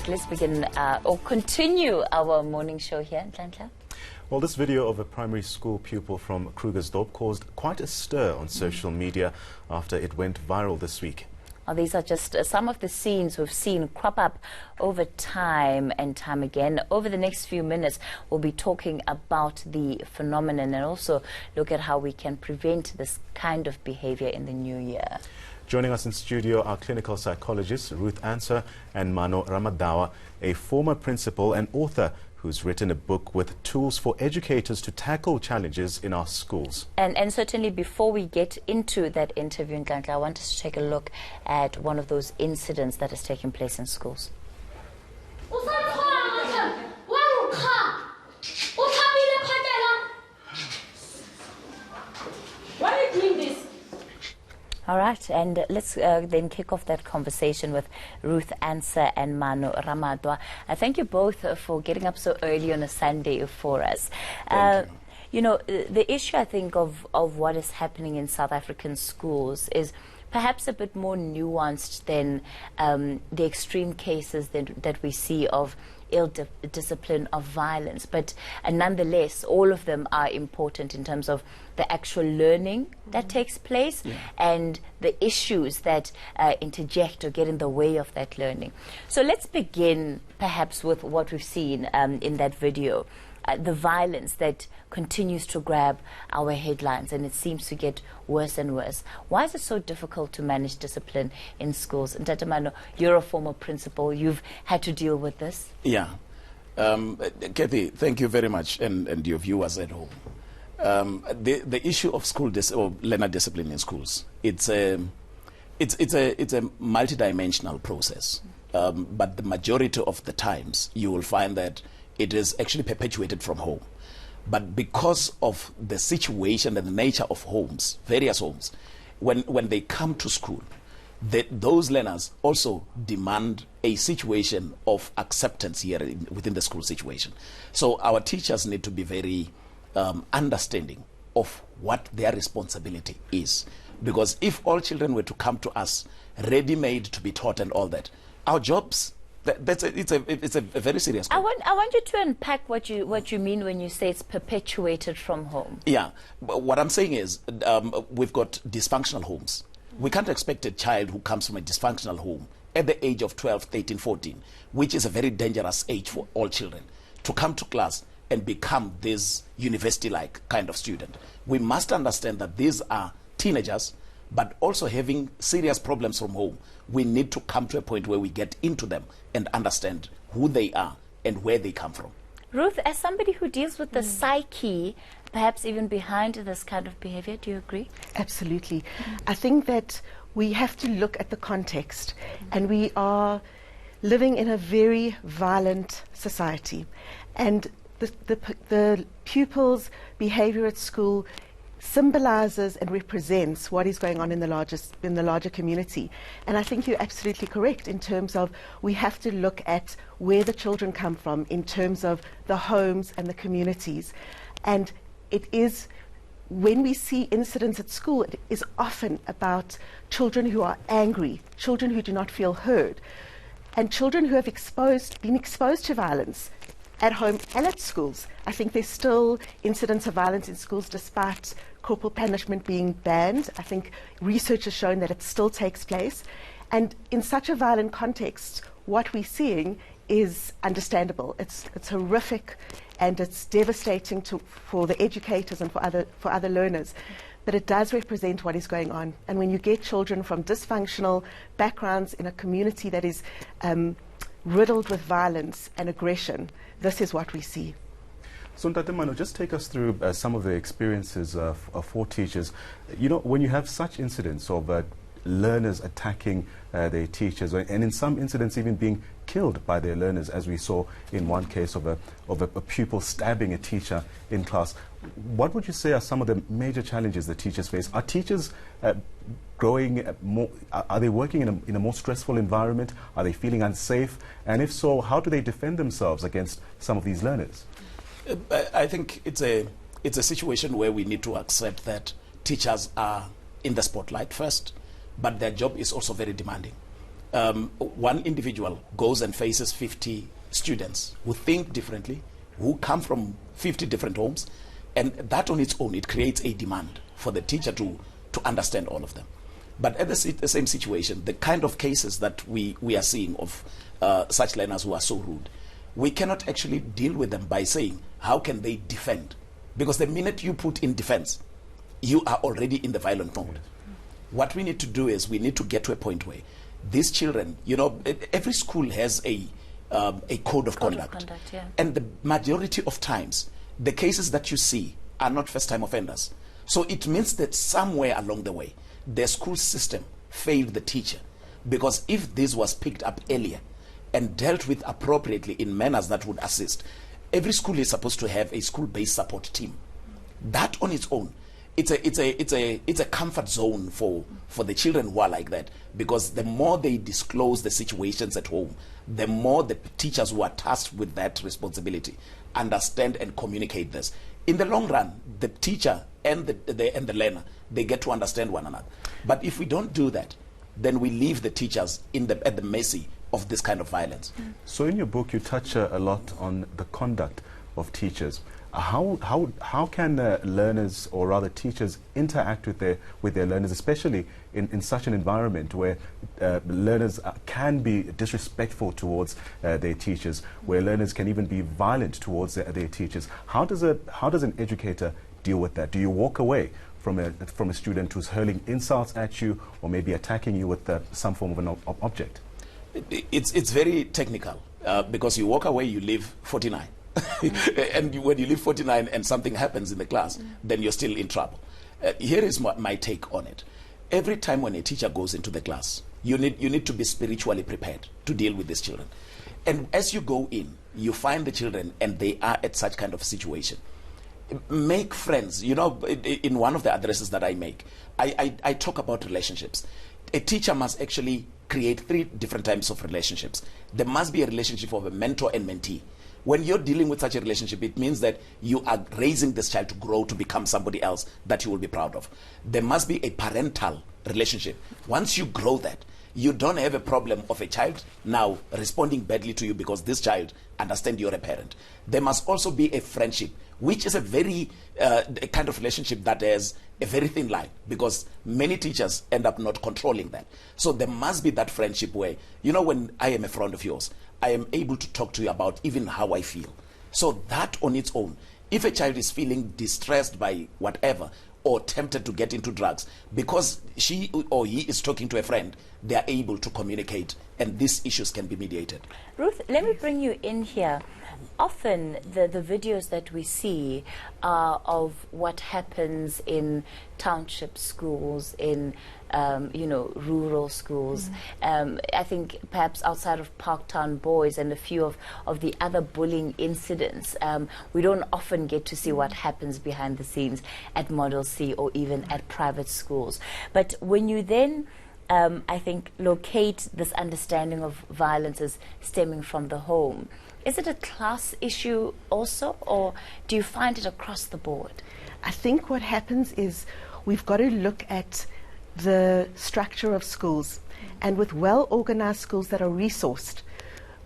right, let's begin or continue our morning show here. Nhlanhla? Well, this video of a primary school pupil from Krugersdorp caused quite a stir on social media after it went viral this week. Well, these are just some of the scenes we've seen crop up over time and time again. Over the next few minutes, we'll be talking about the phenomenon and also look at how we can prevent this kind of behavior in the new year. Joining us in studio are clinical psychologists Ruth Ancer and Maano, Ramadwa, a former principal and author who's written a book with tools for educators to tackle challenges in our schools. And certainly before we get into that interview, Nhlanhla, I want us to take a look at one of those incidents that has taken place in schools. Why are you doing this? All right, and let's then kick off that conversation with Ruth Ancer and Maano, Ramadwa. Thank you both for getting up so early on a Sunday for us. Thank you. You know, the issue, I think, of what is happening in South African schools is perhaps a bit more nuanced than the extreme cases that we see of ill discipline, of violence, but nonetheless all of them are important in terms of the actual learning that takes place and the issues that interject or get in the way of that learning. So let's begin perhaps with what we've seen in that video. The violence that continues to grab our headlines, and it seems to get worse and worse. Why is it so difficult to manage discipline in schools? And Tata Maano, you're a former principal. You've had to deal with this. Yeah. Kathy, thank you very much, and your viewers at home. The issue of school or learner discipline in schools, it's a multidimensional process. But the majority of the times, you will find that it is actually perpetuated from home. But because of the situation and the nature of homes, various homes, when they come to school, those learners also demand a situation of acceptance here within the school situation. So our teachers need to be very understanding of what their responsibility is. Because if all children were to come to us ready-made to be taught and all that, our jobs, it's a very serious I point. want you to unpack what you mean when you say it's perpetuated from home. Yeah, what I'm saying is we've got dysfunctional homes. We can't expect a child who comes from a dysfunctional home at the age of 12, 13, 14, which is a very dangerous age for all children, to come to class and become this university-like kind of student. We must understand that these are teenagers, but also having serious problems from home. We need to come to a point where we get into them and understand who they are and where they come from. Ruth, as somebody who deals with the psyche, perhaps even behind this kind of behavior, do you agree? Absolutely. I think that we have to look at the context, and we are living in a very violent society, and the pupils' behavior at school symbolizes and represents what is going on in the larger community. And I think you're absolutely correct in terms of we have to look at where the children come from in terms of the homes and the communities. And it is, when we see incidents at school, it is often about children who are angry, children who do not feel heard, and children who have been exposed to violence at home and at schools. I think there's still incidents of violence in schools despite corporal punishment being banned. I think research has shown that it still takes place. And in such a violent context, what we're seeing is understandable. It's horrific and it's devastating for the educators and for other learners. But it does represent what is going on. And when you get children from dysfunctional backgrounds in a community that is riddled with violence and aggression, this is what we see. So Ntate Maano, just take us through some of the experiences for teachers. You know, when you have such incidents of learners attacking their teachers, and in some incidents even being killed by their learners, as we saw in one case of a pupil stabbing a teacher in class, what would you say are some of the major challenges that teachers face? Are teachers growing more? Are they working in a more stressful environment? Are they feeling unsafe? And if so, how do they defend themselves against some of these learners? I think it's a situation where we need to accept that teachers are in the spotlight first, but their job is also very demanding. one individual goes and faces 50 students who think differently, who come from 50 different homes, and that on its own, it creates a demand for the teacher to understand all of them. But at the same situation, the kind of cases that we are seeing of such learners who are so rude, we cannot actually deal with them by saying, how can they defend? Because the minute you put in defense, you are already in the violent mode. What we need to do is we need to get to a point where these children, every school has a code of conduct. Yeah. And the majority of times, the cases that you see are not first-time offenders. So it means that somewhere along the way, the school system failed the teacher. Because if this was picked up earlier and dealt with appropriately in manners that would assist, every school is supposed to have a school-based support team. That on its own, it's a comfort zone for the children who are like that, because the more they disclose the situations at home, the more the teachers who are tasked with that responsibility understand and communicate this. In the long run, the teacher and the learner, they get to understand one another. But if we don't do that, then we leave the teachers at the mercy of this kind of violence. So in your book, you touch a lot on the conduct of teachers. How can learners, or rather teachers, interact with their learners, especially in such an environment where learners can be disrespectful towards their teachers, where learners can even be violent towards their teachers? How does an educator deal with that? Do you walk away from a student who's hurling insults at you, or maybe attacking you with some form of an object? It's very technical, because you walk away, you leave 49. And when you leave 49 and something happens in the class, then you're still in trouble. Here is my take on it. Every time when a teacher goes into the class, you need to be spiritually prepared to deal with these children. And as you go in, you find the children and they are at such kind of situation. Make friends. In one of the addresses that I make, I talk about relationships. A teacher must actually create 3 different types of relationships. There must be a relationship of a mentor and mentee. When you're dealing with such a relationship, it means that you are raising this child to grow to become somebody else that you will be proud of. There must be a parental relationship. Once you grow that, you don't have a problem of a child now responding badly to you because this child understands you're a parent. There must also be a friendship, which is a very kind of relationship that has a very thin line, because many teachers end up not controlling that. So there must be that friendship where, when I am a friend of yours, I am able to talk to you about even how I feel. So that on its own, if a child is feeling distressed by whatever, or tempted to get into drugs, because she or he is talking to a friend, they are able to communicate, and these issues can be mediated. Ruth, let me bring you in here. Often the videos that we see are of what happens in township schools, in rural schools. I think perhaps outside of Parktown Boys and a few of the other bullying incidents, we don't often get to see what happens behind the scenes at Model C or even at private schools. But when you then I think locate this understanding of violence as stemming from the home, is it a class issue also, or do you find it across the board? I think what happens is we've got to look at the structure of schools, and with well-organized schools that are resourced,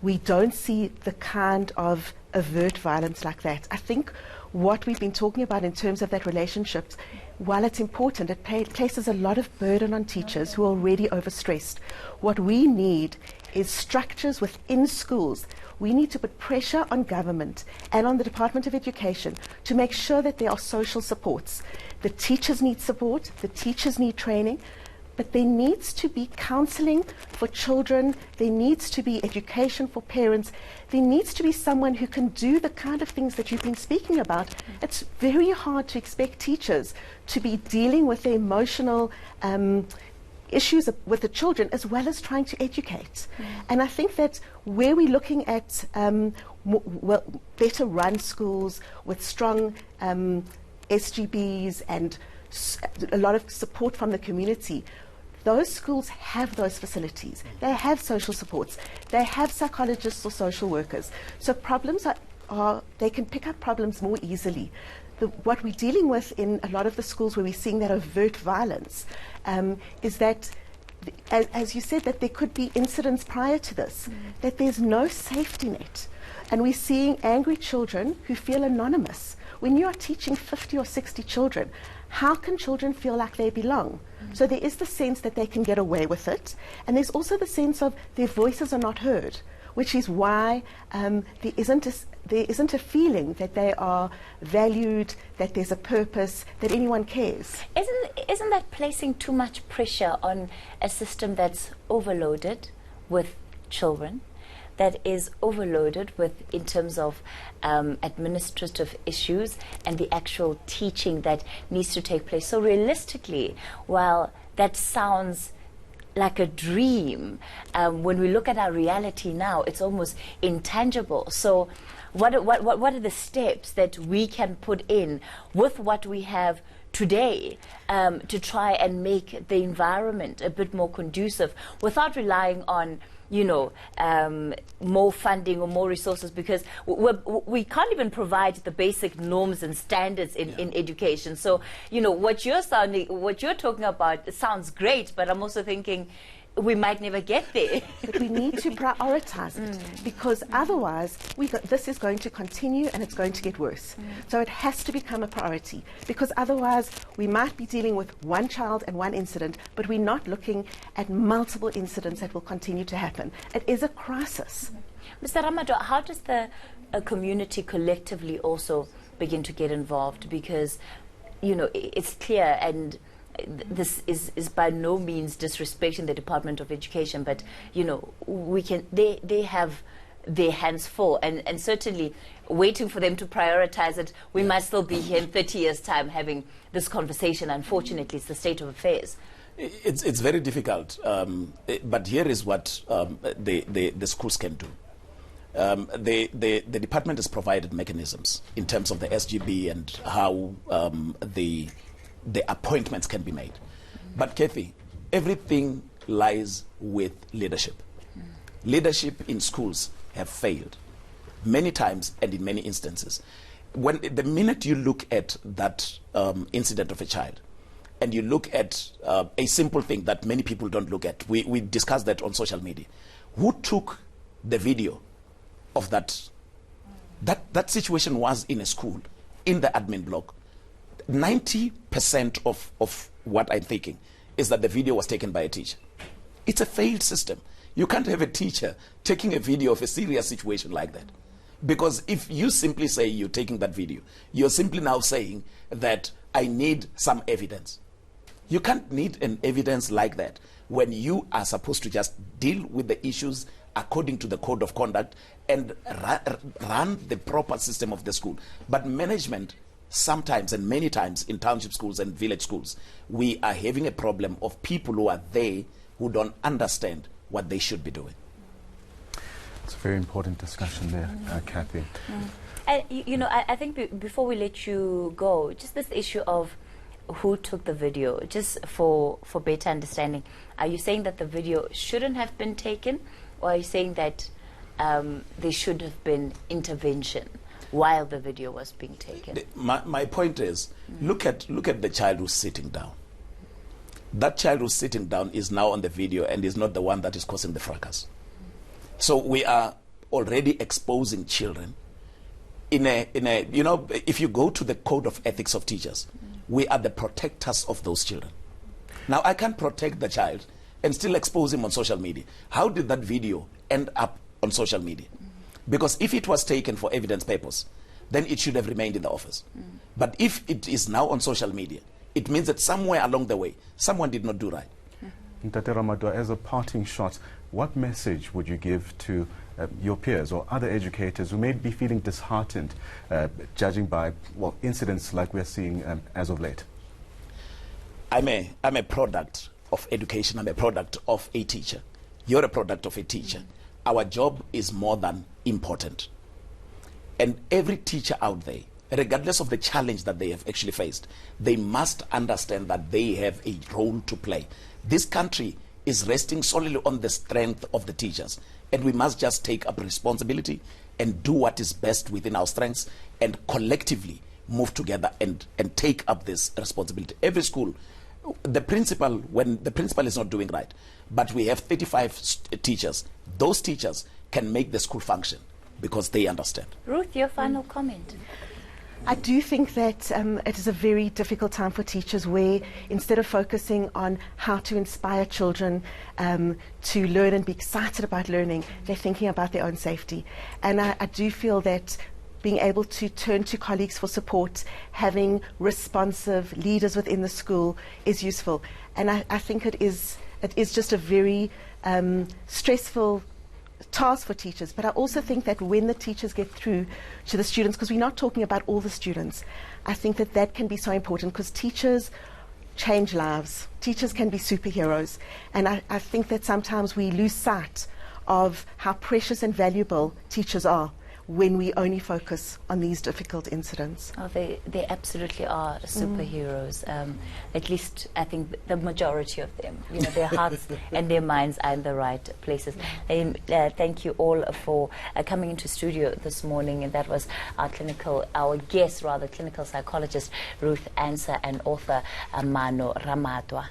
we don't see the kind of overt violence like that. I think what we've been talking about in terms of that relationships, while it's important, it places a lot of burden on teachers who are already overstressed. What we need is structures within schools. We need to put pressure on government and on the Department of Education to make sure that there are social supports. The teachers need support, the teachers need training, but there needs to be counseling for children, there needs to be education for parents, there needs to be someone who can do the kind of things that you've been speaking about. It's very hard to expect teachers to be dealing with the emotional issues with the children as well as trying to educate. And I think that where we're looking at better run schools with strong SGBs and a lot of support from the community, those schools have those facilities. They have social supports. They have psychologists or social workers. So problems they can pick up problems more easily. What we're dealing with in a lot of the schools where we're seeing that overt violence is that as you said, that there could be incidents prior to this, that there's no safety net. And we're seeing angry children who feel anonymous. When you are teaching 50 or 60 children, how can children feel like they belong? So there is the sense that they can get away with it, and there's also the sense of their voices are not heard, which is why there isn't a feeling that they are valued, that there's a purpose, that anyone cares. Isn't that placing too much pressure on a system that's overloaded with children, that is overloaded with in terms of administrative issues and the actual teaching that needs to take place? So realistically, while that sounds like a dream, when we look at our reality now, it's almost intangible. So what are the steps that we can put in with what we have today to try and make the environment a bit more conducive without relying on more funding or more resources, because we can't even provide the basic norms and standards in education. So, what you're talking about sounds great, but I'm also thinking we might never get there. But we need to prioritize it, because otherwise this is going to continue and it's going to get worse. So it has to become a priority, because otherwise we might be dealing with one child and one incident, but we're not looking at multiple incidents that will continue to happen. It is a crisis. Mr. Ramadwa, how does the community collectively also begin to get involved? Because, it's clear, and this is by no means disrespecting the Department of Education, but they have their hands full, and certainly waiting for them to prioritize it, we might still be here in 30 years' time having this conversation. Unfortunately, it's the state of affairs. It's very difficult, but here is what the schools can do. The department has provided mechanisms in terms of the SGB and how the appointments can be made. But Kathy, everything lies with leadership. Leadership in schools have failed many times and in many instances. The minute you look at that incident of a child, and you look at a simple thing that many people don't look at, we discussed that on social media. Who took the video of that That situation was in a school, in the admin block. 90% of what I'm thinking is that the video was taken by a teacher. It's a failed system. You can't have a teacher taking a video of a serious situation like that. Because if you simply say you're taking that video, you're simply now saying that I need some evidence. You can't need an evidence like that when you are supposed to just deal with the issues according to the code of conduct and run the proper system of the school. But management, sometimes and many times in township schools and village schools, we are having a problem of people who are there who don't understand what they should be doing. It's a very important discussion there, Kathy. I think before we let you go, just this issue of who took the video, just for better understanding, are you saying that the video shouldn't have been taken, or are you saying that there should have been intervention while the video was being taken? My point is, look at the child who's sitting down. That child who's sitting down is now on the video and is not the one that is causing the fracas. So we are already exposing children in a if you go to the code of ethics of teachers, we are the protectors of those children. Now I can't protect the child and still expose him on social media. How did that video end up on social media? Because if it was taken for evidence purpose, then it should have remained in the office. But if it is now on social media, it means that somewhere along the way, someone did not do right. Ntate Ramadwa, as a parting shot, what message would you give to your peers or other educators who may be feeling disheartened, judging by incidents like we're seeing as of late? I'm a product of education. I'm a product of a teacher. You're a product of a teacher. Our job is more than important. And every teacher out there, regardless of the challenge that they have actually faced, they must understand that they have a role to play. This country is resting solely on the strength of the teachers, and we must just take up responsibility and do what is best within our strengths and collectively move together and take up this responsibility. Every school The principal, when the principal is not doing right, but we have 35 teachers, those teachers can make the school function because they understand. Ruth, your final comment. I do think that it is a very difficult time for teachers where instead of focusing on how to inspire children to learn and be excited about learning, they're thinking about their own safety. And I do feel that being able to turn to colleagues for support, having responsive leaders within the school is useful. And I think it is just a very stressful task for teachers, but I also think that when the teachers get through to the students, because we're not talking about all the students, I think that that can be so important because teachers change lives. Teachers can be superheroes, and I think that sometimes we lose sight of how precious and valuable teachers are when we only focus on these difficult incidents. Oh, they absolutely are superheroes. At least I think the majority of them. You know, their hearts and their minds are in the right places. Thank you all for coming into studio this morning. And that was our clinical psychologist Ruth, Ancer, and author Maano Ramadwa.